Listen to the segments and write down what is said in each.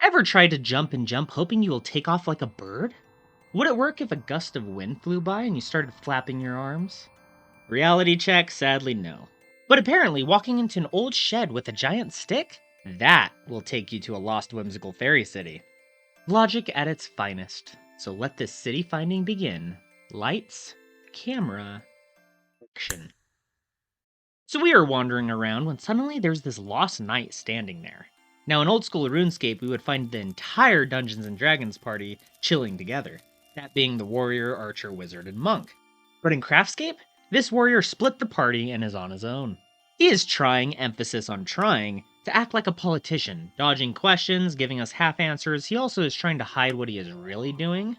Ever tried to jump and jump hoping you will take off like a bird? Would it work if a gust of wind flew by and you started flapping your arms? Reality check, sadly no. But apparently walking into an old shed with a giant stick? That will take you to a lost whimsical fairy city. Logic at its finest. So let this city finding begin. Lights, camera, action. So we are wandering around when suddenly there's this lost knight standing there. Now in Old School RuneScape, we would find the entire Dungeons and Dragons party chilling together, that being the warrior, archer, wizard, and monk. But in CraftScape, this warrior split the party and is on his own. He is trying, emphasis on trying, to act like a politician, dodging questions, giving us half answers. He also is trying to hide what he is really doing.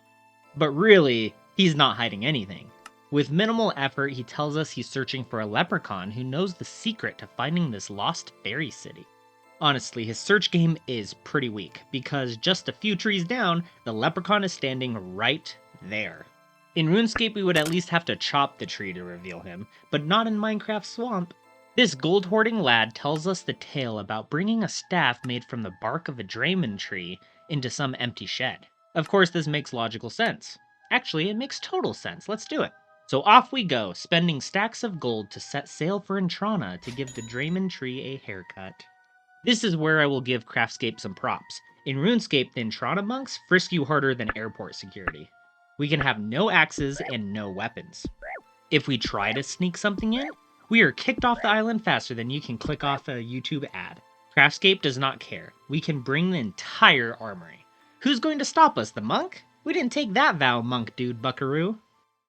But really, he's not hiding anything. With minimal effort, he tells us he's searching for a leprechaun who knows the secret to finding this lost fairy city. Honestly, his search game is pretty weak, because just a few trees down, the leprechaun is standing right there. In RuneScape, we would at least have to chop the tree to reveal him, but not in Minecraft Swamp. This gold-hoarding lad tells us the tale about bringing a staff made from the bark of a Dramen tree into some empty shed. Of course, this makes logical sense. Actually, it makes total sense. Let's do it. So off we go, spending stacks of gold to set sail for Intrana to give the Dramen tree a haircut. This is where I will give CraftScape some props. In RuneScape, the Intrana monks frisk you harder than airport security. We can have no axes and no weapons. If we try to sneak something in, we are kicked off the island faster than you can click off a YouTube ad. CraftScape does not care. We can bring the entire armory. Who's going to stop us, the monk? We didn't take that vow, monk dude buckaroo.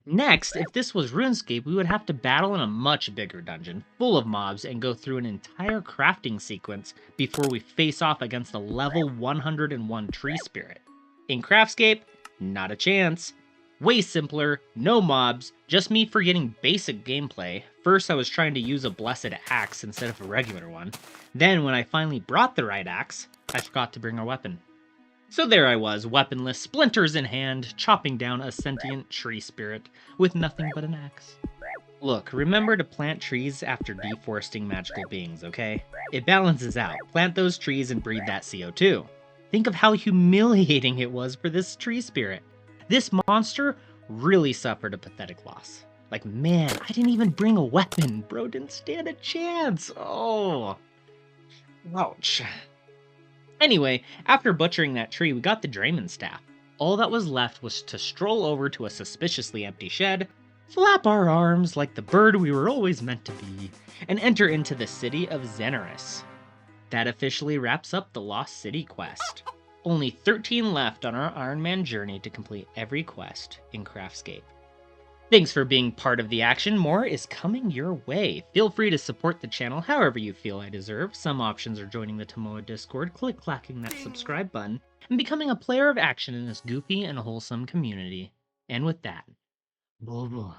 Next, if this was RuneScape, we would have to battle in a much bigger dungeon, full of mobs, and go through an entire crafting sequence before we face off against a level 101 tree spirit. In CraftScape, not a chance. Way simpler, no mobs, just me forgetting basic gameplay. First I was trying to use a blessed axe instead of a regular one. Then when I finally brought the right axe, I forgot to bring a weapon. So there I was, weaponless, splinters in hand, chopping down a sentient tree spirit with nothing but an axe. Look, remember to plant trees after deforesting magical beings, okay? It balances out. Plant those trees and breathe that CO2. Think of how humiliating it was for this tree spirit. This monster really suffered a pathetic loss. Like, man, I didn't even bring a weapon. Bro didn't stand a chance. Oh. Ouch. Anyway, after butchering that tree, we got the Dramen staff. All that was left was to stroll over to a suspiciously empty shed, flap our arms like the bird we were always meant to be, and enter into the city of Zanaris. That officially wraps up the Lost City quest. Only 13 left on our Ironman journey to complete every quest in CraftScape. Thanks for being part of the action. More is coming your way. Feel free to support the channel however you feel I deserve. Some options are joining the Tomoa Discord, click-clacking that subscribe button, and becoming a player of action in this goofy and wholesome community. And with that, bye-bye.